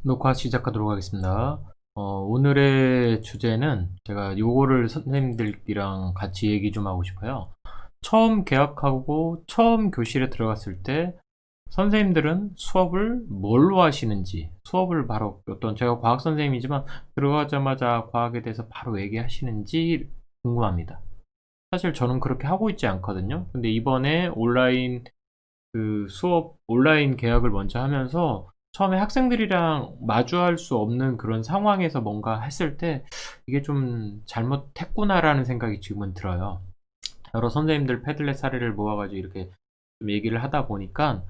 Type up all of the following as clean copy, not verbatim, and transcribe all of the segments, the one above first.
녹화 시작하도록 하겠습니다. 오늘의 주제는 제가 요거를 선생님들이랑 같이 얘기 좀 하고 싶어요. 처음 개학하고 처음 교실에 들어갔을 때 선생님들은 수업을 뭘로 하시는지, 수업을 바로 어떤 제가 과학 선생님이지만 들어가자마자 과학에 대해서 바로 얘기하시는지 궁금합니다. 사실 저는 그렇게 하고 있지 않거든요. 근데 이번에 온라인 수업 온라인 계약을 먼저 하면서 처음에 학생들이랑 마주할 수 없는 그런 상황에서 뭔가 했을 때 이게 좀 잘못했구나라는 생각이 지금은 들어요. 여러 선생님들 패들렛 사례를 모아가지고 이렇게 좀 얘기를 하다 보니까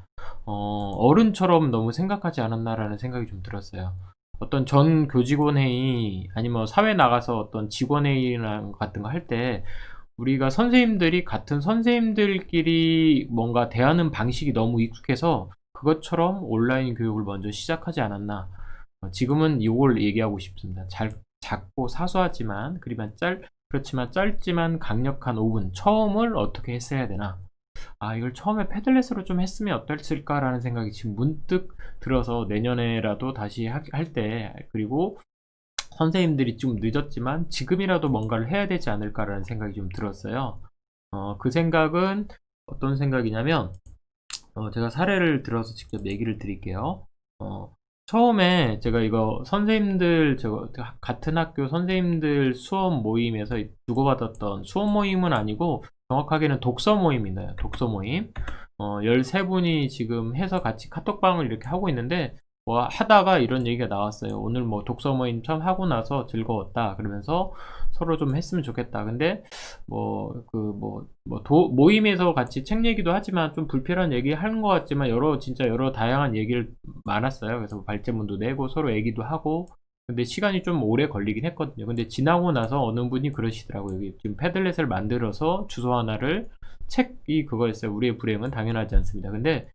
어른처럼 너무 생각하지 않았나라는 생각이 좀 들었어요. 어떤 전 교직원 회의 아니면 사회 나가서 어떤 직원 회의나 같은 거 할 때 우리가 선생님들이 같은 선생님들끼리 뭔가 대하는 방식이 너무 익숙해서 그것처럼 온라인 교육을 먼저 시작하지 않았나. 지금은 이걸 얘기하고 싶습니다. 작고 사소하지만 그렇지만 짧지만 강력한 5분 처음을 어떻게 했어야 되나. 이걸 처음에 패들렛으로 좀 했으면 어땠을까라는 생각이 지금 문득 들어서 내년에라도 다시 할 때, 그리고 선생님들이 좀 늦었지만 지금이라도 뭔가를 해야 되지 않을까라는 생각이 좀 들었어요. 그 생각은 어떤 생각이냐면, 제가 사례를 들어서 직접 얘기를 드릴게요. 처음에 제가 이거 선생님들, 제가 같은 학교 선생님들 수업 모임에서 주고받았던 수업 모임은 아니고, 정확하게는 독서 모임이네요. 독서 모임. 13분이 지금 해서 같이 카톡방을 이렇게 하고 있는데, 뭐 하다가 이런 얘기가 나왔어요. 오늘 뭐 독서 모임 처음 하고 나서 즐거웠다. 그러면서 서로 좀 했으면 좋겠다. 근데 모임에서 같이 책 얘기도 하지만 좀 불필요한 얘기 하는 것 같지만 진짜 여러 다양한 얘기를 많았어요. 그래서 뭐 발제문도 내고 서로 얘기도 하고, 근데 시간이 좀 오래 걸리긴 했거든요. 근데 지나고 나서 어느 분이 그러시더라고요. 여기 지금 패들렛을 만들어서 주소 하나를, 책이 그거였어요. 우리의 불행은 당연하지 않습니다. 근데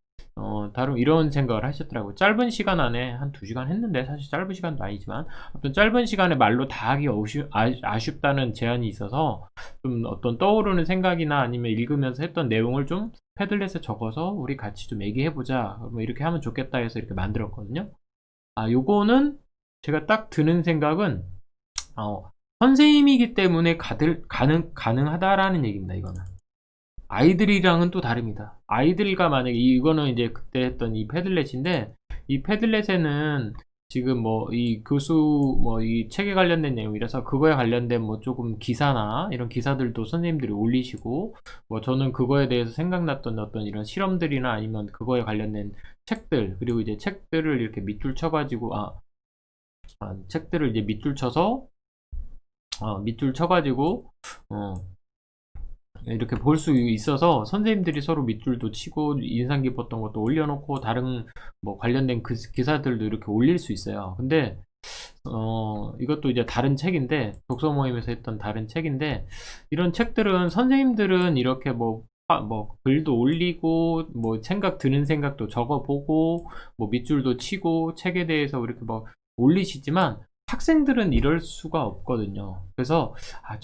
다른 이런 생각을 하셨더라고요. 짧은 시간 안에 한 2시간 했는데, 사실 짧은 시간도 아니지만 어떤 짧은 시간에 말로 다 하기 아쉽다는 제안이 있어서 좀 어떤 떠오르는 생각이나 아니면 읽으면서 했던 내용을 좀 패들렛에 적어서 우리 같이 좀 얘기해보자, 뭐 이렇게 하면 좋겠다 해서 이렇게 만들었거든요. 요거는 제가 딱 드는 생각은 선생님이기 때문에 가능하다라는 얘기입니다. 이거는 아이들이랑은 또 다릅니다. 아이들과 만약에 이거는 이제 그때 했던 이 패들렛인데, 이 패들렛에는 지금 뭐 이 교수 뭐 이 책에 관련된 내용이라서 그거에 관련된 뭐 조금 기사나 이런 기사들도 선생님들이 올리시고, 뭐 저는 그거에 대해서 생각났던 어떤 이런 실험들이나 아니면 그거에 관련된 책들, 그리고 이제 책들을 이렇게 밑줄 쳐가지고 책들을 이제 밑줄 쳐가지고 어, 이렇게 볼 수 있어서 선생님들이 서로 밑줄도 치고 인상 깊었던 것도 올려놓고 다른 뭐 관련된 기사들도 이렇게 올릴 수 있어요. 근데 이것도 이제 다른 책인데, 독서 모임에서 했던 다른 책인데, 이런 책들은 선생님들은 이렇게 뭐 글도 올리고 뭐 생각 드는 생각도 적어보고 뭐 밑줄도 치고 책에 대해서 이렇게 뭐 올리시지만 학생들은 이럴 수가 없거든요. 그래서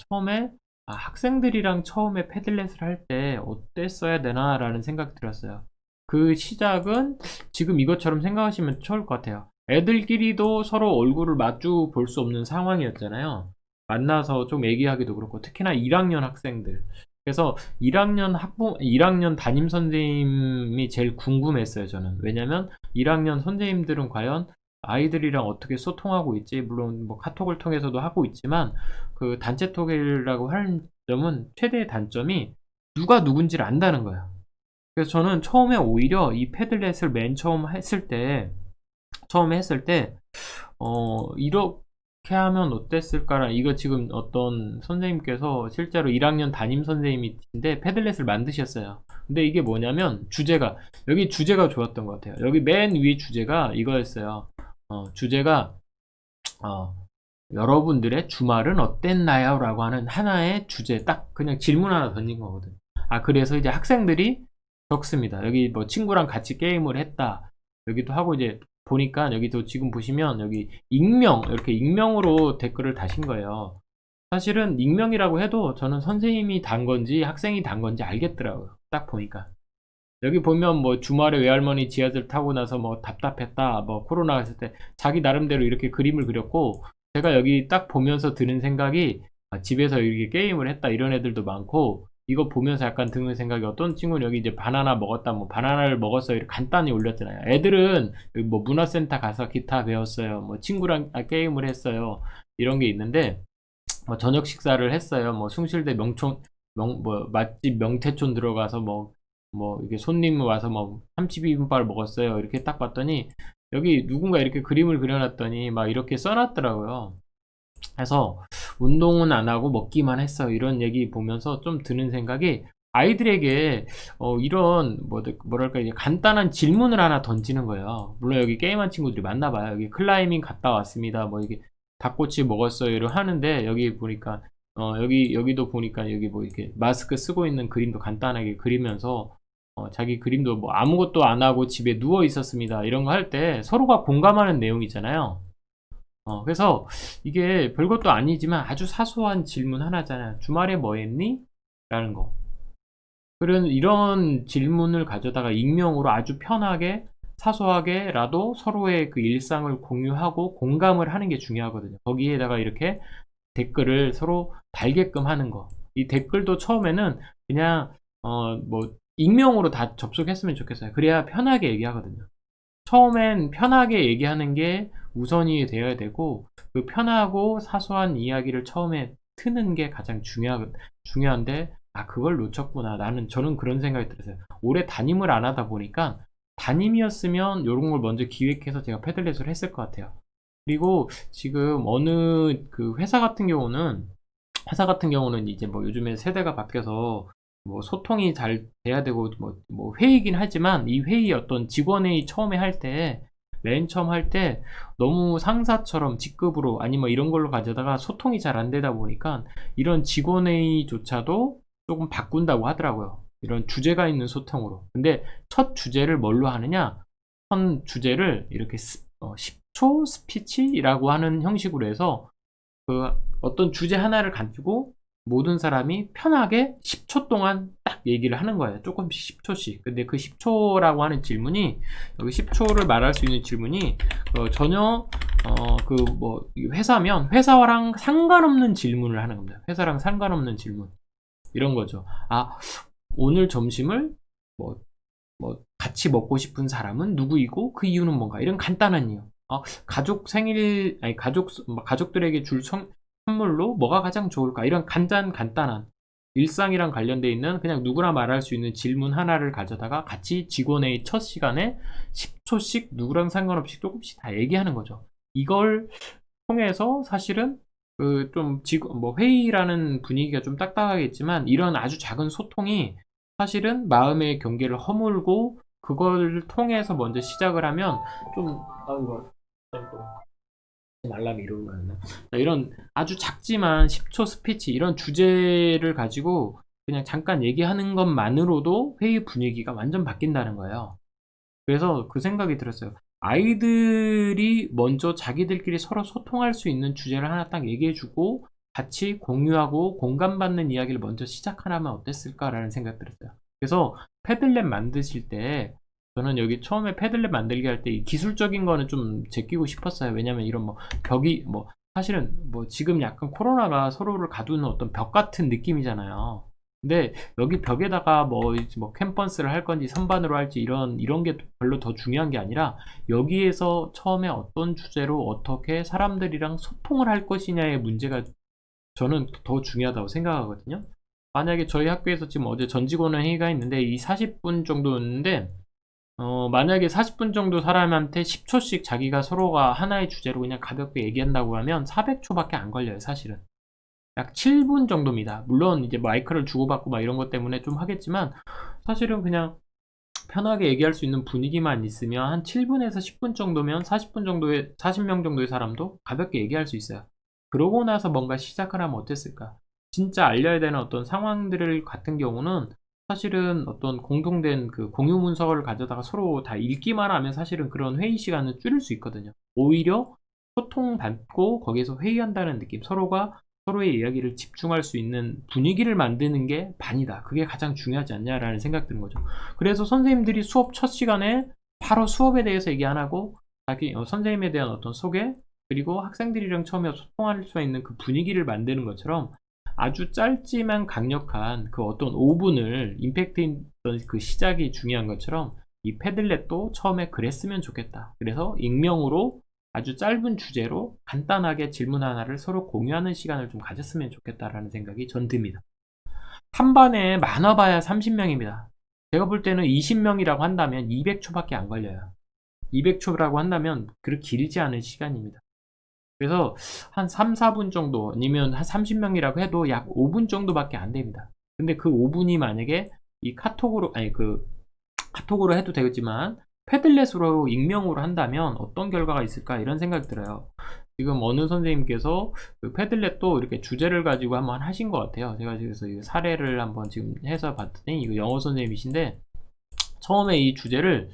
처음에 학생들이랑 처음에 패들렛을 할 때 어땠어야 되나라는 생각이 들었어요. 그 시작은 지금 이것처럼 생각하시면 좋을 것 같아요. 애들끼리도 서로 얼굴을 마주 볼 수 없는 상황이었잖아요. 만나서 좀 얘기하기도 그렇고, 특히나 1학년 학생들. 그래서 1학년 담임 선생님이 제일 궁금했어요, 저는. 왜냐면 1학년 선생님들은 과연 아이들이랑 어떻게 소통하고 있지? 물론 뭐 카톡을 통해서도 하고 있지만, 그 단체톡이라고 하는 점은 최대의 단점이 누가 누군지를 안다는 거야. 그래서 저는 처음에 오히려 이 패들렛을 맨 처음에 했을 때, 이렇게 하면 어땠을까라, 이거 지금 어떤 선생님께서 실제로 1학년 담임 선생님인데 패들렛을 만드셨어요. 근데 이게 뭐냐면 여기 주제가 좋았던 것 같아요. 여기 맨 위 주제가 이거였어요. 주제가, 어, 여러분들의 주말은 어땠나요? 라고 하는 하나의 주제, 딱 그냥 질문 하나 던진 거거든. 그래서 이제 학생들이 적습니다. 여기 뭐 친구랑 같이 게임을 했다. 여기도 하고, 이제 보니까 여기도 지금 보시면 여기 이렇게 익명으로 댓글을 다신 거예요. 사실은 익명이라고 해도 저는 선생님이 단 건지 학생이 단 건지 알겠더라고요. 딱 보니까. 여기 보면 뭐 주말에 외할머니 지하철 타고 나서 뭐 답답했다, 뭐 코로나 했을 때 자기 나름대로 이렇게 그림을 그렸고, 제가 여기 딱 보면서 드는 생각이, 집에서 이렇게 게임을 했다 이런 애들도 많고, 이거 보면서 약간 드는 생각이, 어떤 친구는 여기 이제 바나나 먹었다, 뭐 바나나를 먹었어요 이렇게 간단히 올렸잖아요. 애들은 여기 뭐 문화센터 가서 기타 배웠어요, 뭐 친구랑 게임을 했어요, 이런 게 있는데, 뭐 저녁 식사를 했어요, 뭐 숭실대 명촌 뭐 맛집 명태촌 들어가서 뭐 이게 손님 와서 뭐 참치비빔밥을 먹었어요 이렇게 딱 봤더니, 여기 누군가 이렇게 그림을 그려놨더니 막 이렇게 써놨더라고요. 그래서 운동은 안 하고 먹기만 했어 이런 얘기 보면서 좀 드는 생각이, 아이들에게 이런 뭐랄까 이제 간단한 질문을 하나 던지는 거예요. 물론 여기 게임한 친구들이 많나 봐요. 여기 클라이밍 갔다 왔습니다, 뭐 이게 닭꼬치 먹었어요 이러 하는데, 여기 보니까 여기도 보니까 여기 뭐 이렇게 마스크 쓰고 있는 그림도 간단하게 그리면서, 자기 그림도 뭐 아무것도 안 하고 집에 누워 있었습니다 이런 거 할 때 서로가 공감하는 내용이잖아요. 그래서 이게 별것도 아니지만 아주 사소한 질문 하나잖아요. 주말에 뭐 했니? 라는 거. 그런 이런 질문을 가져다가 익명으로 아주 편하게 사소하게라도 서로의 그 일상을 공유하고 공감을 하는 게 중요하거든요. 거기에다가 이렇게 댓글을 서로 달게끔 하는 거. 이 댓글도 처음에는 그냥 뭐 익명으로 다 접속했으면 좋겠어요. 그래야 편하게 얘기하거든요. 처음엔 편하게 얘기하는 게 우선이 되어야 되고, 그 편하고 사소한 이야기를 처음에 트는 게 가장 중요한데, 그걸 놓쳤구나. 저는 그런 생각이 들었어요. 오래 담임을 안 하다 보니까, 담임이었으면 이런 걸 먼저 기획해서 제가 패들렛을 했을 것 같아요. 그리고 지금 어느 그 회사 같은 경우는 이제 뭐 요즘에 세대가 바뀌어서 뭐 소통이 잘 돼야 되고, 뭐 회의긴 하지만, 이 회의 어떤 직원회의 처음에 할 때, 맨 처음 할 때 너무 상사처럼 직급으로 아니면 뭐 이런 걸로 가져다가 소통이 잘 안 되다 보니까, 이런 직원회의조차도 조금 바꾼다고 하더라고요. 이런 주제가 있는 소통으로. 근데 첫 주제를 뭘로 하느냐? 첫 주제를 이렇게 10초 스피치라고 하는 형식으로 해서, 그 어떤 주제 하나를 가지고 모든 사람이 편하게 10초 동안 딱 얘기를 하는 거예요. 조금씩 10초씩. 근데 그 10초라고 하는 질문이, 여기 10초를 말할 수 있는 질문이 전혀 그 뭐 회사면 회사랑 상관없는 질문을 하는 겁니다. 회사랑 상관없는 질문. 이런 거죠. 오늘 점심을 뭐 같이 먹고 싶은 사람은 누구이고 그 이유는 뭔가, 이런 간단한 이유. 가족 생일, 아니 가족들에게 줄 선물로 뭐가 가장 좋을까, 이런 간단한 일상이랑 관련돼 있는 그냥 누구나 말할 수 있는 질문 하나를 가져다가 같이 직원의 첫 시간에 10초씩 누구랑 상관없이 조금씩 다 얘기하는 거죠. 이걸 통해서 사실은 그 좀 뭐 회의라는 분위기가 좀 딱딱하겠지만, 이런 아주 작은 소통이 사실은 마음의 경계를 허물고, 그걸 통해서 먼저 시작을 하면 좀, 이거 알람이 이러고 가나. 이런 아주 작지만 10초 스피치, 이런 주제를 가지고 그냥 잠깐 얘기하는 것만으로도 회의 분위기가 완전 바뀐다는 거예요. 그래서 그 생각이 들었어요. 아이들이 먼저 자기들끼리 서로 소통할 수 있는 주제를 하나 딱 얘기해주고 같이 공유하고 공감받는 이야기를 먼저 시작하면 어땠을까라는 생각 들었어요. 그래서 패들렛 만드실 때, 저는 여기 처음에 패들렛 만들기 할 때 이 기술적인 거는 좀 제끼고 싶었어요. 왜냐면 이런 뭐 벽이 뭐 사실은 뭐 지금 약간 코로나가 서로를 가두는 어떤 벽 같은 느낌이잖아요. 근데 여기 벽에다가 뭐 캠퍼스를 할 건지 선반으로 할지 이런 게 별로 더 중요한 게 아니라, 여기에서 처음에 어떤 주제로 어떻게 사람들이랑 소통을 할 것이냐의 문제가 저는 더 중요하다고 생각하거든요. 만약에 저희 학교에서 지금 어제 전 직원 회의가 있는데 이 40분 정도였는데, 만약에 40분 정도 사람한테 10초씩 자기가 서로가 하나의 주제로 그냥 가볍게 얘기한다고 하면 400초밖에 안 걸려요, 사실은. 약 7분 정도입니다. 물론 이제 마이크를 주고받고 막 이런 것 때문에 좀 하겠지만, 사실은 그냥 편하게 얘기할 수 있는 분위기만 있으면 한 7분에서 10분 정도면 40명 정도의 사람도 가볍게 얘기할 수 있어요. 그러고 나서 뭔가 시작을 하면 어땠을까? 진짜 알려야 되는 어떤 상황들 같은 경우는 사실은 어떤 공통된 그 공유 문서를 가져다가 서로 다 읽기만 하면 사실은 그런 회의 시간을 줄일 수 있거든요. 오히려 소통받고 거기에서 회의한다는 느낌, 서로가 서로의 이야기를 집중할 수 있는 분위기를 만드는 게 반이다. 그게 가장 중요하지 않냐라는 생각 드는 거죠. 그래서 선생님들이 수업 첫 시간에 바로 수업에 대해서 얘기 안 하고 자기 선생님에 대한 어떤 소개, 그리고 학생들이랑 처음에 소통할 수 있는 그 분위기를 만드는 것처럼 아주 짧지만 강력한 그 어떤 5분을 임팩트 있던 그 시작이 중요한 것처럼 이 패들렛도 처음에 그랬으면 좋겠다. 그래서 익명으로 아주 짧은 주제로 간단하게 질문 하나를 서로 공유하는 시간을 좀 가졌으면 좋겠다라는 생각이 전 듭니다. 한 반에 많아봐야 30명입니다. 제가 볼 때는 20명이라고 한다면 200초밖에 안 걸려요. 200초라고 한다면 그렇게 길지 않은 시간입니다. 그래서 한 3, 4분 정도 아니면 한 30명이라고 해도 약 5분 정도밖에 안 됩니다. 근데 그 5분이 만약에 이 카톡으로 카톡으로 해도 되겠지만 패들렛으로 익명으로 한다면 어떤 결과가 있을까 이런 생각이 들어요. 지금 어느 선생님께서 그 패들렛도 이렇게 주제를 가지고 한번 하신 것 같아요. 제가 그래서 이 사례를 한번 지금 해서 봤더니 이거 영어 선생님이신데 처음에 이 주제를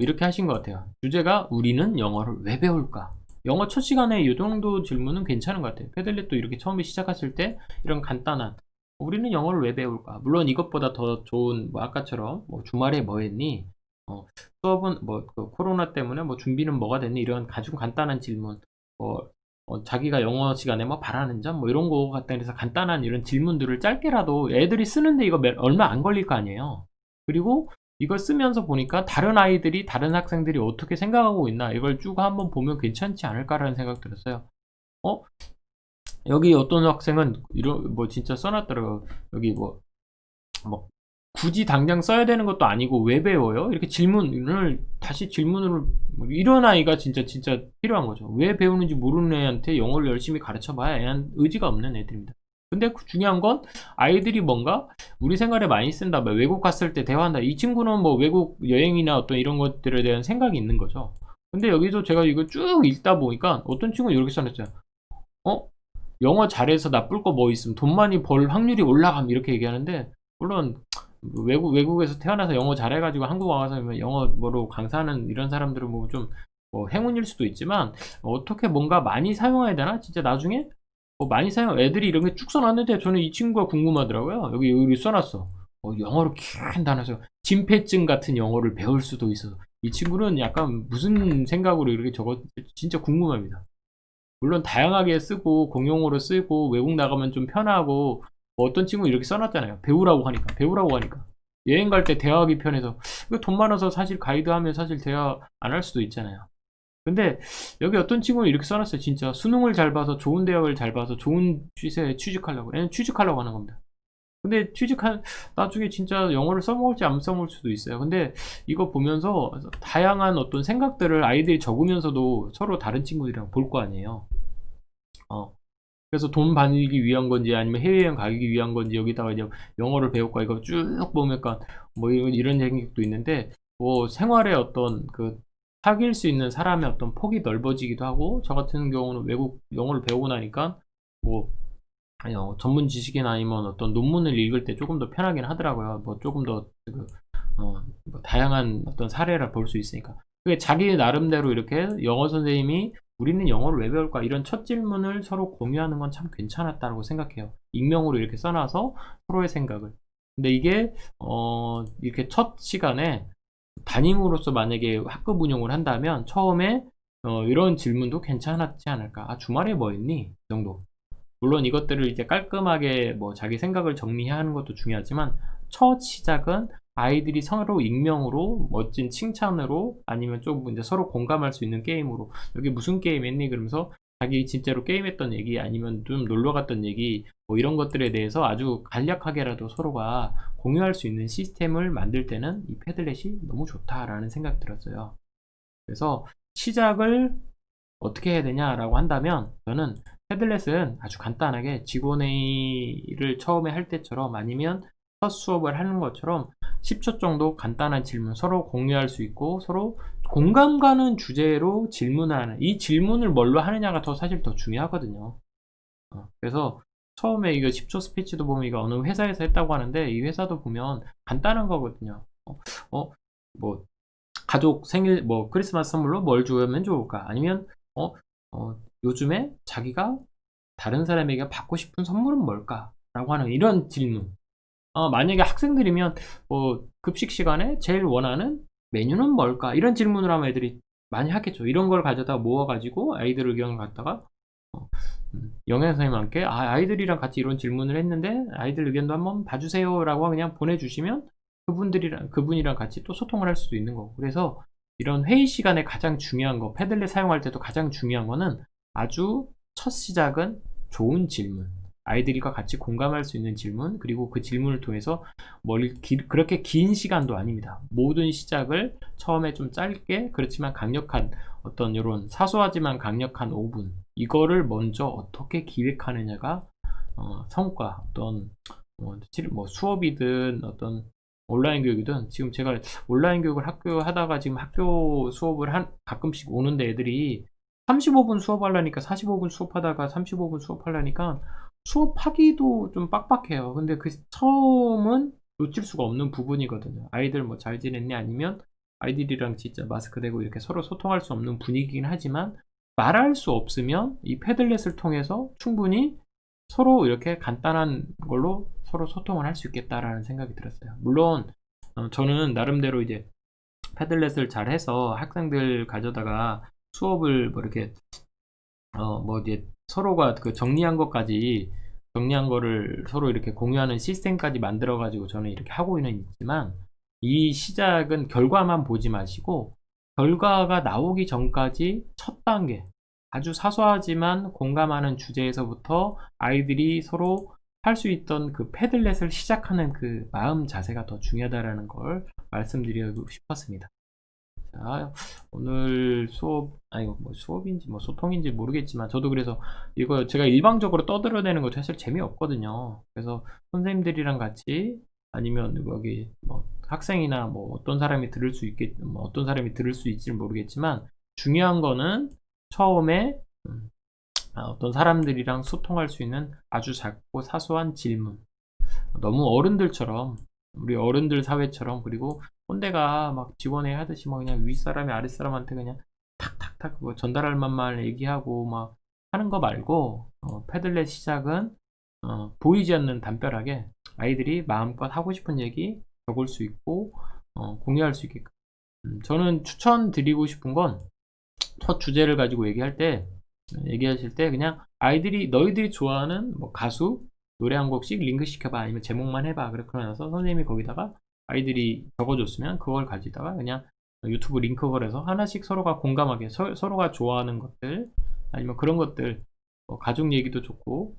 이렇게 하신 것 같아요. 주제가 우리는 영어를 왜 배울까? 영어 첫 시간에 이 정도 질문은 괜찮은 것 같아요. 패들렛도 이렇게 처음에 시작했을 때 이런 간단한 우리는 영어를 왜 배울까? 물론 이것보다 더 좋은 뭐 아까처럼 뭐 주말에 뭐 했니? 수업은 그 코로나 때문에 뭐 준비는 뭐가 됐니? 이런 아주 간단한 질문. 뭐 자기가 영어 시간에 뭐 바라는 점 뭐 이런 거 같다 해서 간단한 이런 질문들을 짧게라도 애들이 쓰는데 이거 얼마 안 걸릴 거 아니에요. 그리고 이걸 쓰면서 보니까 다른 아이들이 다른 학생들이 어떻게 생각하고 있나 이걸 쭉 한번 보면 괜찮지 않을까라는 생각 들었어요. 어? 여기 어떤 학생은 이런 뭐 진짜 써놨더라고. 여기 뭐 굳이 당장 써야 되는 것도 아니고 왜 배워요? 이렇게 질문을 다시 질문으로 이런 아이가 진짜 필요한 거죠. 왜 배우는지 모르는 애한테 영어를 열심히 가르쳐 봐야 애한 의지가 없는 애들입니다. 근데 중요한 건 아이들이 뭔가 우리 생활에 많이 쓴다. 뭐 외국 갔을 때 대화한다. 이 친구는 뭐 외국 여행이나 어떤 이런 것들에 대한 생각이 있는 거죠. 근데 여기서 제가 이거 쭉 읽다 보니까 어떤 친구는 이렇게 써놨어요. 어? 영어 잘해서 나쁠 거 뭐 있음? 돈 많이 벌 확률이 올라감 이렇게 얘기하는데 물론 외국에서 태어나서 영어 잘해가지고 한국 와서 영어 뭐로 강사하는 이런 사람들은 뭐 좀 행운일 수도 있지만 어떻게 뭔가 많이 사용해야 되나? 진짜 나중에 많이 사용 애들이 이런 게 쭉 써놨는데 저는 이 친구가 궁금하더라고요. 여기 써놨어. 영어로 긴 단어에서 진폐증 같은 영어를 배울 수도 있어. 이 친구는 약간 무슨 생각으로 이렇게 진짜 궁금합니다. 물론 다양하게 쓰고 공용어로 쓰고 외국 나가면 좀 편하고 뭐 어떤 친구 이렇게 써놨잖아요. 배우라고 하니까 여행 갈 때 대화하기 편해서 이거 돈 많아서 사실 가이드 하면 사실 대화 안 할 수도 있잖아요. 근데 여기 어떤 친구는 이렇게 써놨어요. 진짜 수능을 잘 봐서 좋은 대학을 잘 봐서 좋은 취세에 취직하려고 얘는 취직하려고 하는 겁니다. 근데 나중에 진짜 영어를 써먹을지 안 써먹을 수도 있어요. 근데 이거 보면서 다양한 어떤 생각들을 아이들이 적으면서도 서로 다른 친구들이랑 볼 거 아니에요. 어, 그래서 돈 벌기 위한 건지 아니면 해외여행 가기 위한 건지 여기다가 이제 영어를 배울까 이거 쭉 보니까 뭐 이런 생각도 있는데 뭐 생활의 어떤 그 사귈 수 있는 사람의 어떤 폭이 넓어지기도 하고 저 같은 경우는 외국 영어를 배우고 나니까 뭐 전문 지식이나 아니면 어떤 논문을 읽을 때 조금 더 편하긴 하더라고요. 뭐 조금 더 뭐 다양한 어떤 사례를 볼 수 있으니까. 그게 자기 나름대로 이렇게 영어 선생님이 우리는 영어를 왜 배울까? 이런 첫 질문을 서로 공유하는 건 참 괜찮았다고 생각해요. 익명으로 이렇게 써놔서 서로의 생각을. 근데 이게 이렇게 첫 시간에 담임으로서 만약에 학급 운영을 한다면 처음에 이런 질문도 괜찮았지 않을까? 아, 주말에 뭐 했니? 이 정도. 물론 이것들을 이제 깔끔하게 뭐 자기 생각을 정리하는 것도 중요하지만 첫 시작은 아이들이 서로 익명으로 멋진 칭찬으로 아니면 좀 이제 서로 공감할 수 있는 게임으로 여기 무슨 게임 했니? 그러면서 자기 진짜로 게임했던 얘기 아니면 좀 놀러 갔던 얘기 뭐 이런 것들에 대해서 아주 간략하게라도 서로가 공유할 수 있는 시스템을 만들 때는 이 패들렛이 너무 좋다라는 생각 들었어요. 그래서 시작을 어떻게 해야 되냐라고 한다면 저는 패들렛은 아주 간단하게 직원회의를 처음에 할 때처럼 아니면 첫 수업을 하는 것처럼 10초 정도 간단한 질문 서로 공유할 수 있고 서로 공감 가는 주제로 질문하는 이 질문을 뭘로 하느냐가 사실 더 중요하거든요. 그래서 처음에 이거 10초 스피치도 보면 이거 어느 회사에서 했다고 하는데 이 회사도 보면 간단한 거거든요. 뭐 가족 생일 뭐 크리스마스 선물로 뭘 주면 좋을까? 아니면 어, 요즘에 자기가 다른 사람에게 받고 싶은 선물은 뭘까? 라고 하는 이런 질문. 만약에 학생들이면 급식 시간에 제일 원하는 메뉴는 뭘까? 이런 질문을 하면 애들이 많이 하겠죠. 이런 걸 가져다 모아 가지고 아이들 의견을 갖다가 영양 선생님과 함께 아이들이랑 같이 이런 질문을 했는데 아이들 의견도 한번 봐주세요 라고 그냥 보내주시면 그분이랑 같이 또 소통을 할 수도 있는 거고. 그래서 이런 회의 시간에 가장 중요한 거, 패들렛 사용할 때도 가장 중요한 거는 아주 첫 시작은 좋은 질문, 아이들과 같이 공감할 수 있는 질문, 그리고 그 질문을 통해서 그렇게 긴 시간도 아닙니다. 모든 시작을 처음에 좀 짧게, 그렇지만 강력한 어떤 이런 사소하지만 강력한 5분, 이거를 먼저 어떻게 기획하느냐가 성과, 어떤 수업이든 어떤 온라인 교육이든, 지금 제가 온라인 교육을 학교 하다가 지금 학교 수업을 가끔씩 오는데 애들이 35분 수업하려니까 45분 수업하다가 35분 수업하려니까 수업하기도 좀 빡빡해요. 근데 그 처음은 놓칠 수가 없는 부분이거든요. 아이들 뭐 잘 지냈냐, 아니면 아이들이랑 진짜 마스크 대고 이렇게 서로 소통할 수 없는 분위기긴 하지만, 말할 수 없으면 이 패들렛을 통해서 충분히 서로 이렇게 간단한 걸로 서로 소통을 할 수 있겠다라는 생각이 들었어요. 물론 저는 나름대로 이제 패들렛을 잘 해서 학생들 가져다가 수업을 뭐 이렇게 이제 서로가 그 정리한 거를 서로 이렇게 공유하는 시스템까지 만들어 가지고 저는 이렇게 하고는 있지만, 이 시작은 결과만 보지 마시고 결과가 나오기 전까지 첫 단계, 아주 사소하지만 공감하는 주제에서부터 아이들이 서로 할 수 있던 그 패들렛을 시작하는 그 마음 자세가 더 중요하다라는 걸 말씀드리고 싶었습니다. 자, 오늘 수업인지 소통인지 모르겠지만, 저도 그래서 이거 제가 일방적으로 떠들어내는 것도 사실 재미없거든요. 그래서 선생님들이랑 같이, 아니면 여기 학생이나 어떤 사람이 어떤 사람이 들을 수 있을지 모르겠지만, 중요한 거는 처음에 어떤 사람들이랑 소통할 수 있는 아주 작고 사소한 질문. 너무 어른들처럼, 우리 어른들 사회처럼, 그리고 꼰대가 막 직원회 하듯이 그냥 윗사람이 아랫사람한테 그냥 탁탁탁 그거 전달할 만만 얘기하고 막 하는 거 말고, 패들렛 시작은 보이지 않는 담벼락에 아이들이 마음껏 하고 싶은 얘기 적을 수 있고 공유할 수 있게끔. 저는 추천드리고 싶은 건, 첫 주제를 가지고 얘기하실 때 그냥 너희들이 좋아하는 가수 노래 한 곡씩 링크 시켜봐, 아니면 제목만 해봐. 그러고 나서 선생님이 거기다가 아이들이 적어줬으면 그걸 가지다가 그냥 유튜브 링크 걸어서 하나씩 서로가 공감하게, 서로가 좋아하는 것들, 아니면 그런 것들, 가족 얘기도 좋고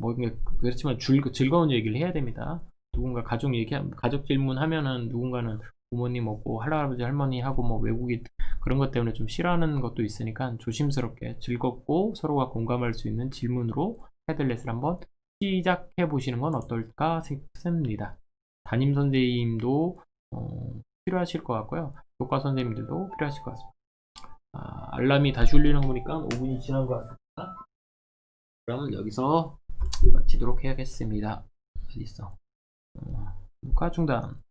그렇지만 즐거운 얘기를 해야 됩니다. 누군가 가족 질문하면은 누군가는 부모님 없고 할아버지 할머니 하고 외국인 그런 것 때문에 좀 싫어하는 것도 있으니까, 조심스럽게 즐겁고 서로가 공감할 수 있는 질문으로 패들렛을 한번 시작해 보시는 건 어떨까 싶습니다. 담임 선생님도 필요하실 것 같고요. 교과 선생님들도 필요하실 것 같습니다. 알람이 다시 울리는 거 보니까 5분이 지난 것 같습니다. 그럼 여기서 마치도록 해야겠습니다. 어디 있어? 녹화 중단.